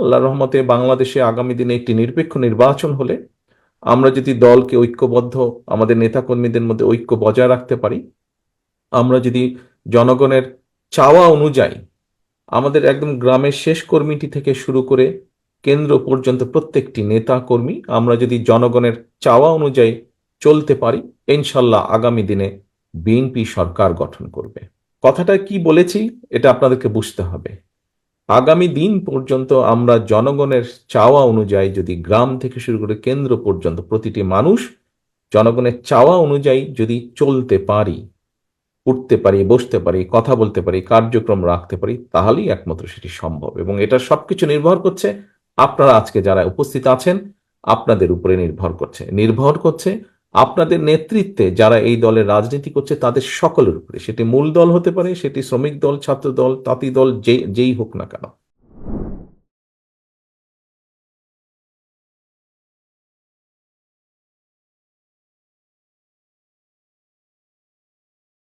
আল্লাহর রহমতে বাংলাদেশে আগামী দিনে একটি নিরপেক্ষ নির্বাচন হলে আমরা যদি দলকে ঐক্যবদ্ধ, আমাদের নেতাকর্মীদের মধ্যে ঐক্য বজায় রাখতে পারি, আমরা যদি জনগণের চাওয়া অনুযায়ী আমাদের একদম গ্রামের শেষ কর্মীটি থেকে শুরু করে কেন্দ্র পর্যন্ত প্রত্যেকটি নেতা কর্মী আমরা যদি জনগণের চাওয়া অনুযায়ী চলতে পারি, ইনশাল্লাহ আগামী দিনে বিএনপি সরকার গঠন করবে। কথাটা কি বলেছি এটা আপনাদেরকে বুঝতে হবে। আগামী দিন পর্যন্ত আমরা জনগণের চাওয়া অনুযায়ী যদি গ্রাম থেকে শুরু করে কেন্দ্র পর্যন্ত প্রতিটি মানুষ জনগণের চাওয়া অনুযায়ী যদি চলতে পারি, উঠতে পারি, বসতে পারি, কথা বলতে পারি, কার্যক্রম রাখতে পারি, তাহলেই একমাত্র সেটি সম্ভব। এবং এটা সবকিছু নির্ভর করছে আপনারা আজকে যারা উপস্থিত আছেন আপনাদের উপরে নির্ভর করছে আপনাদের নেতৃত্বে যারা এই দলের রাজনীতি করছে তাদের সকলের উপরে। সেটি মূল দল হতে পারে, সেটি শ্রমিক দল, ছাত্র দল, তাঁতি দল, যেই হোক না কেন।